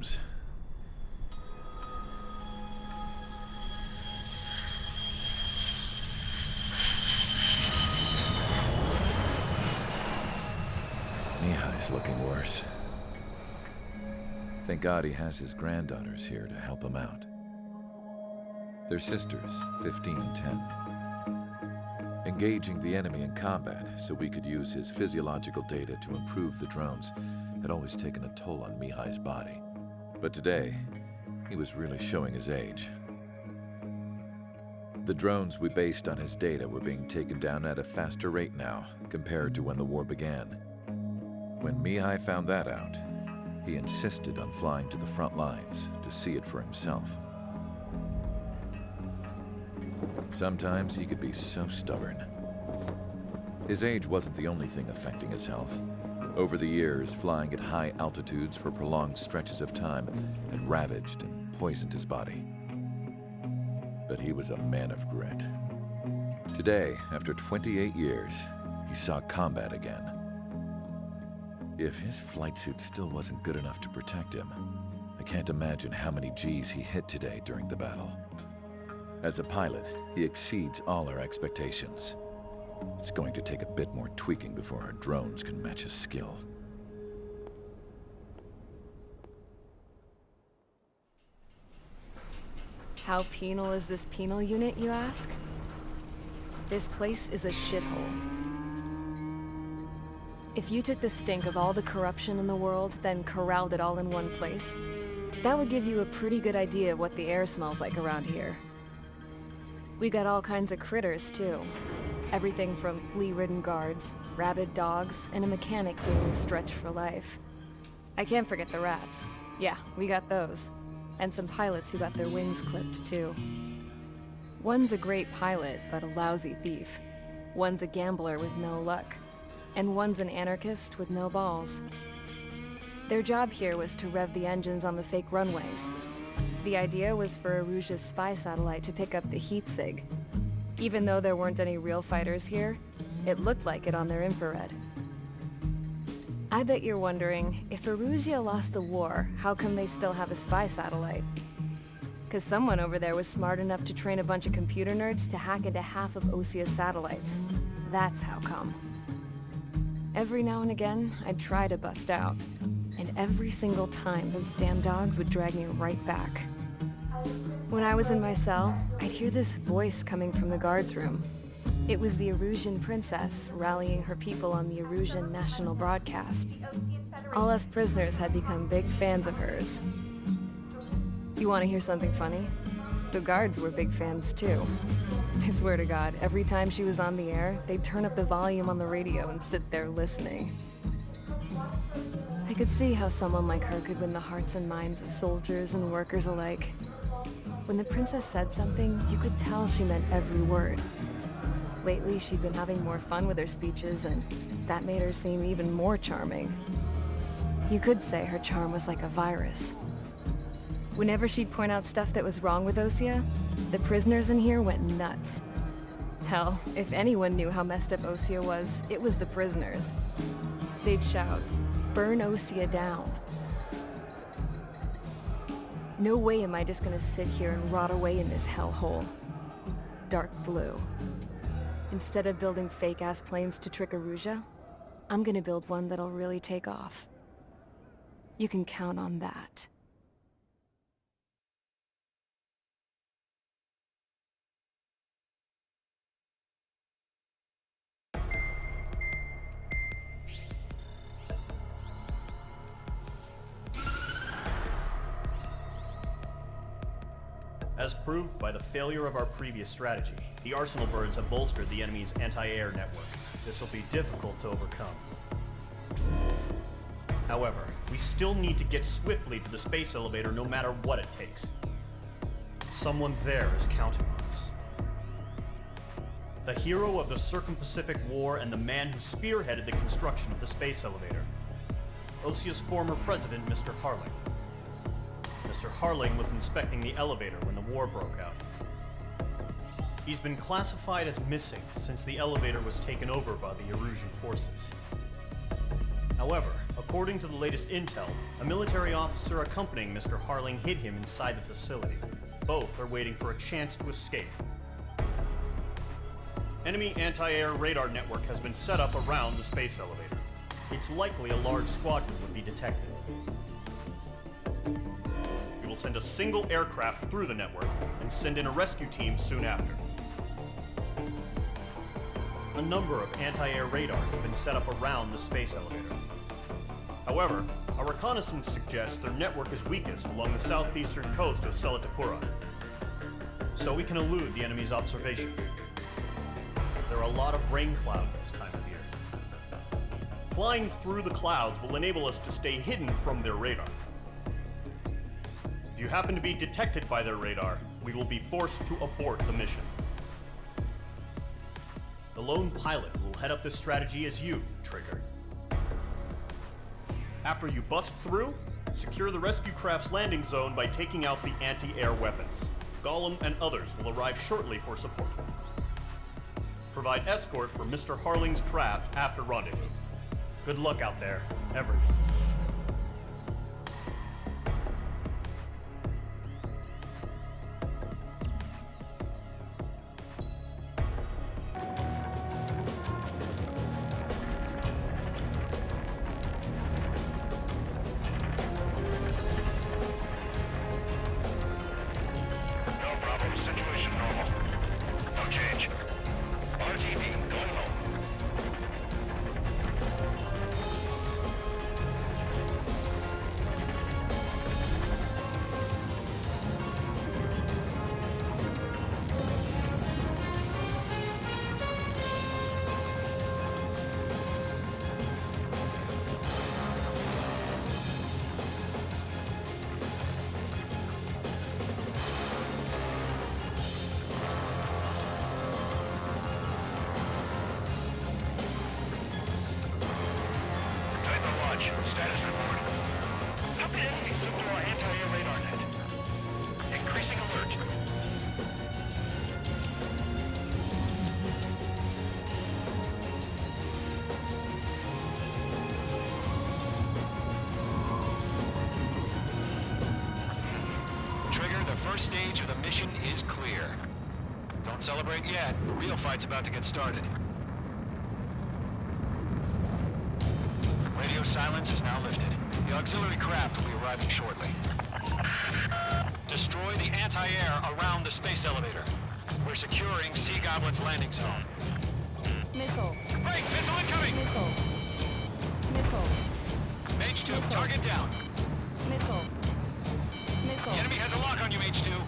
drones. Mihai's looking worse. Thank God he has his granddaughters here to help him out. They're sisters, 15 and 10. Engaging the enemy in combat so we could use his physiological data to improve the drones had always taken a toll on Mihai's body. But today, he was really showing his age. The drones we based on his data were being taken down at a faster rate now compared to when the war began. When Mihai found that out, he insisted on flying to the front lines to see it for himself. Sometimes he could be so stubborn. His age wasn't the only thing affecting his health. Over the years, flying at high altitudes for prolonged stretches of time had ravaged and poisoned his body. But he was a man of grit. Today, after 28 years, he saw combat again. If his flight suit still wasn't good enough to protect him, I can't imagine how many Gs he hit today during the battle. As a pilot, he exceeds all our expectations. It's going to take a bit more tweaking before our drones can match his skill. How penal is this penal unit, you ask? This place is a shithole. If you took the stink of all the corruption in the world, then corralled it all in one place, that would give you a pretty good idea of what the air smells like around here. We got all kinds of critters, too. Everything from flea-ridden guards, rabid dogs, and a mechanic doing stretch for life. I can't forget the rats. Yeah, we got those. And some pilots who got their wings clipped, too. One's a great pilot, but a lousy thief. One's a gambler with no luck. And one's an anarchist with no balls. Their job here was to rev the engines on the fake runways. The idea was for Aruja's spy satellite to pick up the heat sig. Even though there weren't any real fighters here, it looked like it on their infrared. I bet you're wondering, if Aruja lost the war, how come they still have a spy satellite? 'Cause someone over there was smart enough to train a bunch of computer nerds to hack into half of Osia's satellites. That's how come. Every now and again, I'd try to bust out. And every single time, those damn dogs would drag me right back. When I was in my cell, I'd hear this voice coming from the guards room. It was the Erusian princess rallying her people on the Erusian national broadcast. All us prisoners had become big fans of hers. You want to hear something funny? The guards were big fans too. I swear to God, every time she was on the air, they'd turn up the volume on the radio and sit there listening. I could see how someone like her could win the hearts and minds of soldiers and workers alike. When the princess said something, you could tell she meant every word. Lately, she'd been having more fun with her speeches, and that made her seem even more charming. You could say her charm was like a virus. Whenever she'd point out stuff that was wrong with Osia, the prisoners in here went nuts. Hell, if anyone knew how messed up Osia was, it was the prisoners. They'd shout, "Burn Osia down." No way am I just gonna sit here and rot away in this hellhole. Dark blue. Instead of building fake-ass planes to trick Aruja, I'm gonna build one that'll really take off. You can count on that. As proved by the failure of our previous strategy, the Arsenal birds have bolstered the enemy's anti-air network. This will be difficult to overcome. However, we still need to get swiftly to the space elevator no matter what it takes. Someone there is counting on us. The hero of the Circum-Pacific War and the man who spearheaded the construction of the space elevator. Osia's former president, Mr. Harling. Mr. Harling was inspecting the elevator when the war broke out. He's been classified as missing since the elevator was taken over by the Erusian forces. However, According to the latest intel, a military officer accompanying Mr. Harling hid him inside the facility. Both are waiting for a chance to escape. Enemy anti-air radar network has been set up around the space elevator. It's likely a large squadron would be detected. We will send a single aircraft through the network and send in a rescue team soon after. A number of anti-air radars have been set up around the space elevator. However, our reconnaissance suggests their network is weakest along the southeastern coast of Selatakura, so we can elude the enemy's observation. There are a lot of rain clouds this time of year. Flying through the clouds will enable us to stay hidden from their radar. If you happen to be detected by their radar, we will be forced to abort the mission. The lone pilot will head up this strategy as you, Trigger. After you bust through, secure the rescue craft's landing zone by taking out the anti-air weapons. Gollum and others will arrive shortly for support. Provide escort for Mr. Harling's craft after rendezvous. Good luck out there, everyone. Status report. Up enemies took to our anti-air radar net. Increasing alert. Trigger, the first stage of the mission is clear. Don't celebrate yet. The real fight's about to get started. Radio silence is now lifted. The auxiliary craft will be arriving shortly. Destroy the anti-air around the space elevator. We're securing Sea Goblin's landing zone. Missile. Break! Missile incoming! Missile. Missile. Mage 2, target down. Missile. Missile. The enemy has a lock on you, Mage 2. Missile.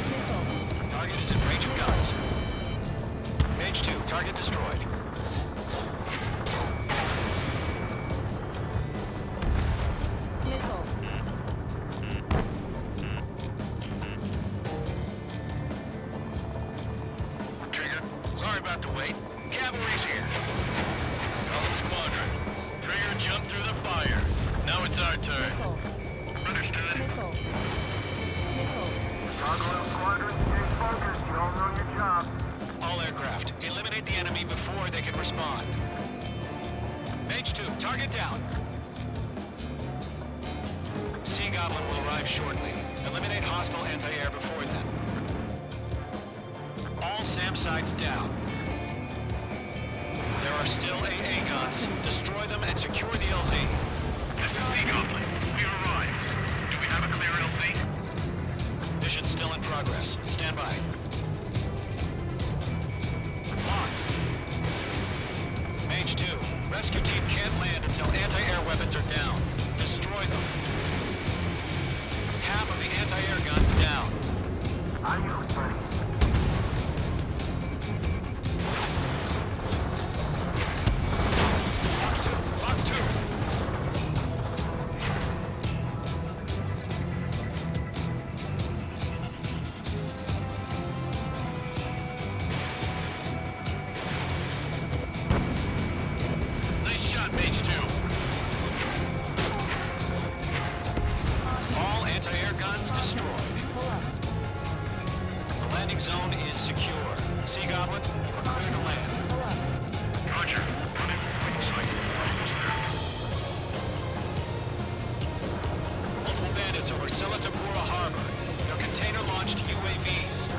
Missile. Target is in range of guns. Mage 2, target destroyed. Missile. Trigger, sorry about the wait. Cavalry's here. Golden Squadron. Trigger jumped through the fire. Now it's our turn. Missile. Understood. Missile. Missile. Golden Squadron, stay focused. You all know your job. All aircraft, eliminate the enemy before they can respond. Mage 2, target down. Sea Goblin will arrive shortly. Eliminate hostile anti-air before then. All SAM sites down. There are still AA guns. Destroy them and secure the LZ. This is Sea Goblin. We arrived. Do we have a clear LZ? Mission still in progress. Stand by. Locked. Mage 2, rescue team can't land until anti-air weapons are down. Destroy them. Half of the anti-air guns down. Are you ready? Fox 2, Fox 2. Nice shot, Mage 2. All anti-air guns destroyed. Pull up. The landing zone is secure. Sea Goblin, you are clear to land. Roger. Running wing sight. Almost there. Multiple bandits over Silatapura Harbor. They're container-launched UAVs.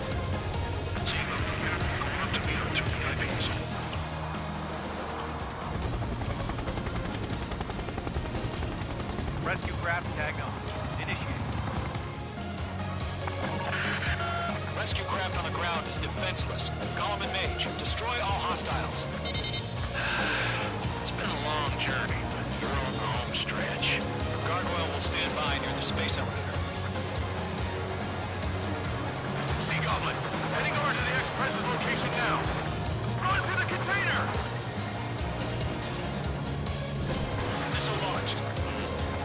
See them. Going up to meet up to UAVs. Rescue craft tagged on. Initiate. Rescue craft on the ground is defenseless. Gollum and Mage, destroy all hostiles. It's been a long journey, but you're on the home stretch. Gargoyle will stand by near the space elevator. Sea Goblin, heading over to the Express's location now. Run for the container! Missile launched.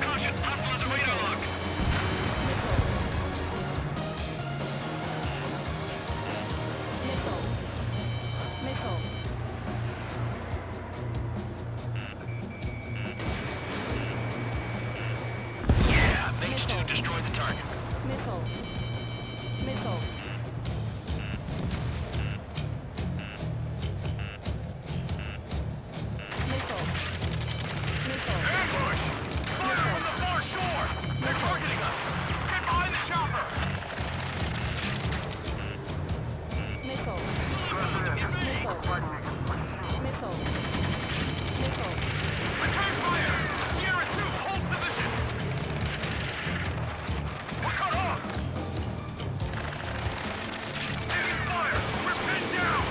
Caution, hostile the radar lock. Yeah, Mage 2 destroyed the target. Missile. Missile. Missile. Missile. Ambush! Fire from the far shore! They're targeting us! Get behind the chopper! Missile. Missile. Missile. Return fire! Sierra 2, hold position! We're cut off! Taking fire! We're pinned down!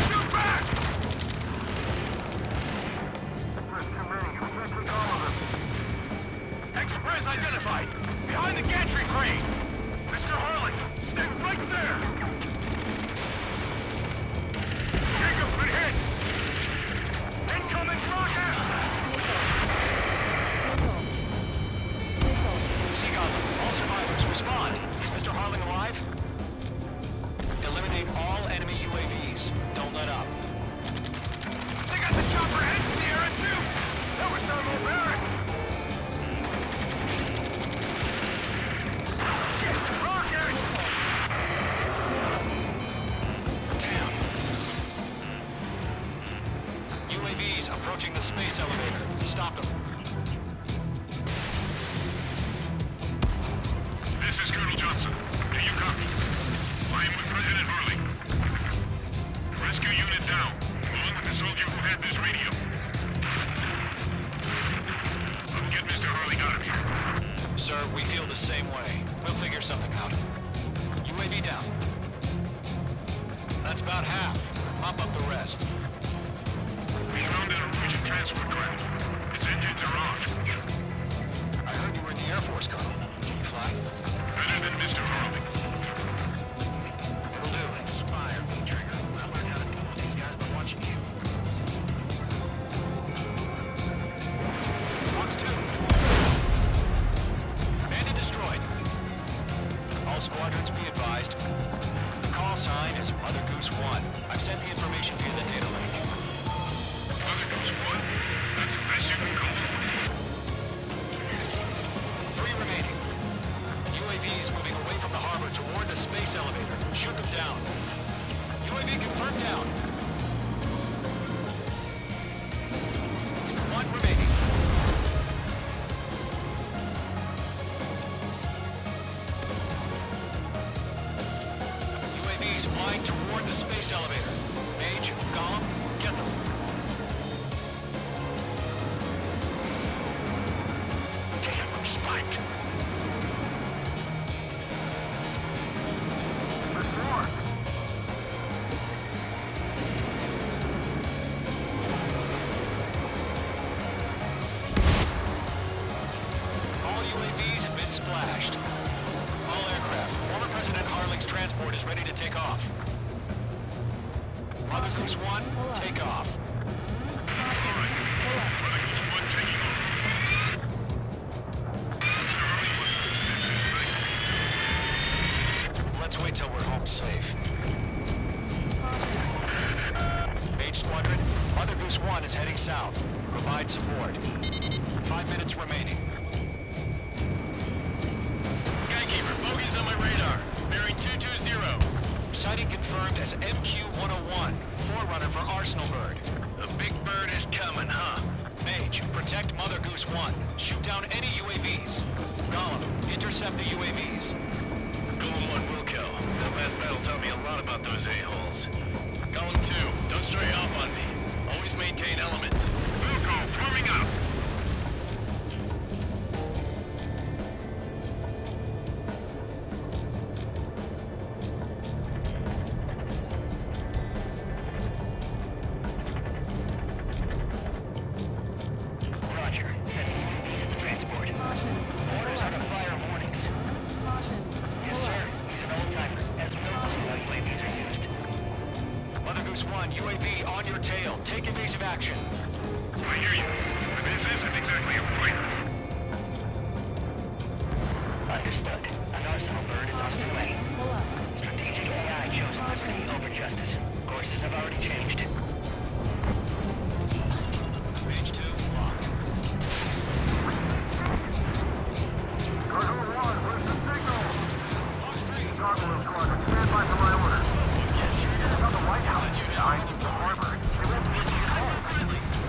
Shoot back! There's too many. We can't take all of them. Express identified! Behind the gantry crane! Mr. Harley, stick right there! Jacob's been hit! Incoming rocket! Sea Goblin, all survivors, respond. Is Mr. Harling alive? Eliminate all enemy UAVs. Don't let up. They got the chopper and Sierra too! That was thermobaric! Rocket! Down. UAVs approaching the space elevator. Stop them. This is Colonel Johnson. Do you copy? I am with President Harley. Rescue unit down, along with the soldier who had this radio. I'll get Mr. Harley out of here. Sir, we feel the same way. We'll figure something out. UAV down. That's about half. Mop up the rest. We surrounded a Norwegian transport craft. Its engines are off. I heard you were in the Air Force, Colonel. Can you fly? Better than Mr. Harley. It'll do. Spire, Trigger. I learned how to deal with these guys by watching you. Fox 2. Bandit destroyed. All squadrons be advised. The call sign is Mother Goose 1. I've sent the information via the data link. Mother Goose 1. That's the best you can call. 3 remaining. UAVs moving away from the harbor toward the space elevator. Shoot them down. UAV confirmed down. 1 remaining. UAVs flying toward the space elevator. Mage, Gollum, get them. Damn, I'm spiked. There's more. All UAVs have been splashed. All aircraft. Former President Harling's transport is ready to take off. Mother Goose 1, take off. Let's wait till we're home safe. Mage Squadron, Mother Goose 1 is heading south. Provide support. 5 minutes remaining. Skykeeper, bogeys on my radar. Bearing 220. Sighting confirmed as MQ-101. 1, shoot down any UAVs. Gollum, intercept the UAVs. Golem 1 will kill. That last battle taught me a lot about those a-holes. Golem 2, don't stray off on me. Always maintain element. Wilco, forming up! Roger. Sending UAVs at the transport. Orders are to fire warnings. Yes, sir. He's an old-timer. Has no clue how UAVs are used. Mother Goose 1, UAV on your tail. Take evasive action. I hear you. But this isn't exactly a fighter. Understood. An arsenal bird is on its way. Strategic AI chose liberty over justice. Courses have already changed. Range 2, locked. Cargo 1, where's the signal? Fox 3. Cargo Squadron, stand by for my orders. It's on the White House. I need the harbor. They won't be able to get home.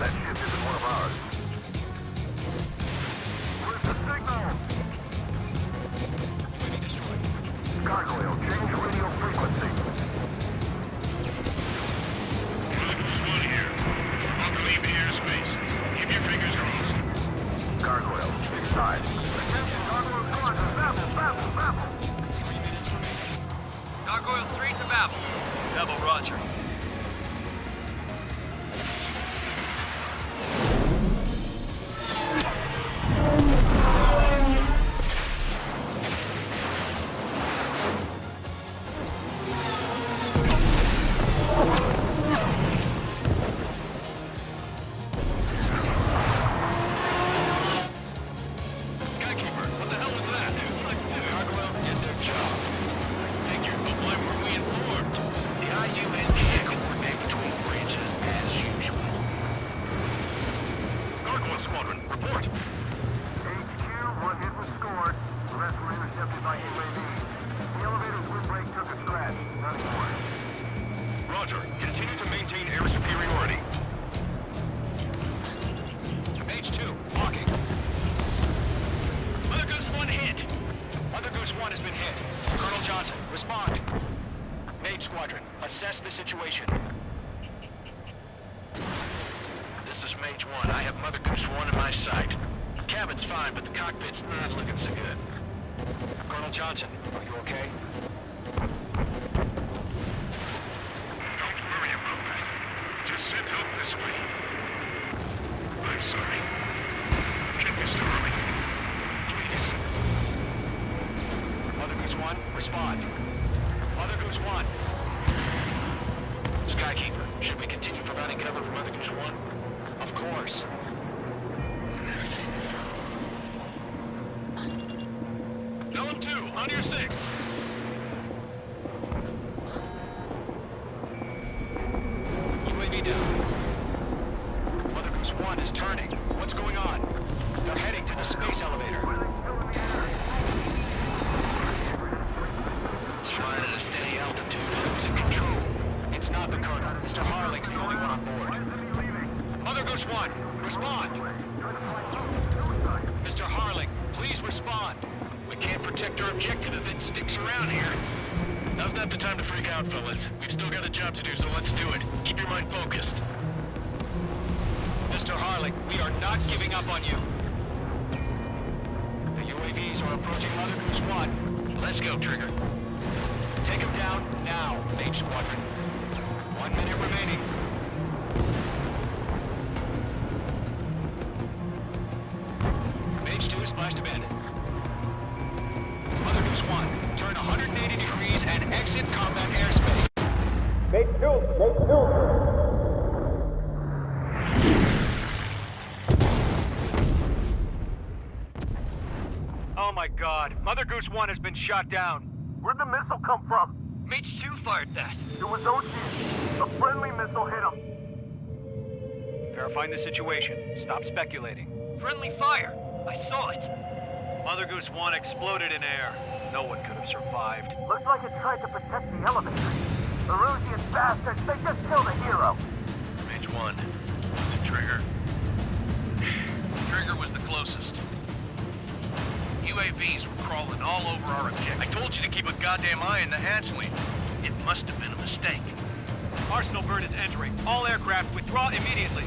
That ship isn't one of ours. Where's the signal? UAV destroyed. Gargoyle, change radio frequency. One here. About to leave the airspace. Keep your fingers crossed. Gargoyle, inside. Attention, Gargoyle Squadron, babble. 3 minutes remaining. Gargoyle 3 to Babel. Babel, roger. Skykeeper, what the hell was that? Gargoyle did their job. Figured, but why were we informed? The IU and DA coordinate between branches as usual. Gargoyle Squadron, report. HQ, one hit was scored. The rest were intercepted by UAV. The elevator's windbreak took a scratch. Not anymore. Roger. Continue to maintain air superiority. Mage 2, locking. Mother Goose 1 hit. Mother Goose 1 has been hit. Colonel Johnson, respond. Mage Squadron, assess the situation. This is Mage 1. I have Mother Goose 1 in my sight. Cabin's fine, but the cockpit's not looking so good. Colonel Johnson, are you okay? Don't worry about that. Just send help this way. I'm sorry. Get this early. Please. Mother Goose 1, respond. Mother Goose 1. Skykeeper, should we continue providing cover for Mother Goose 1? Of course. Golem 2, on your 6. UAV down. Mother Goose 1 is turning. What's going on? They're heading to the space elevator. It's flying at a steady altitude. Who's in control? It's not the Colonel. Mr. Harling's the only one on board. Mother Goose 1, respond. Mr. Harling, please respond. We can't protect our objective if it sticks around here. Now's not the time to freak out, fellas. We've still got a job to do, so let's do it. Keep your mind focused. Mr. Harling, we are not giving up on you. The UAVs are approaching Mother Goose 1. Let's go, Trigger. Take him down now, Mage Squadron. 1 minute remaining. Mage 2 is splashed abandoned. Mother Goose 1, turn 180 degrees and exit combat airspace. Oh my god. Mother Goose 1 has been shot down. Where'd the missile come from? Mage 2 fired that. It was OG. A friendly missile hit him. Verifying the situation. Stop speculating. Friendly fire. I saw it. Mother Goose 1 exploded in air. No one could have survived. Looks like it tried to protect the elevator. Erusian bastards, they just killed a hero. Mage 1. Was it Trigger? Trigger was the closest. closest. UAVs were crawling all over our objective. I told you to keep a goddamn eye on the hatchling. It must have been a mistake. Arsenal bird is entering. All aircraft withdraw immediately.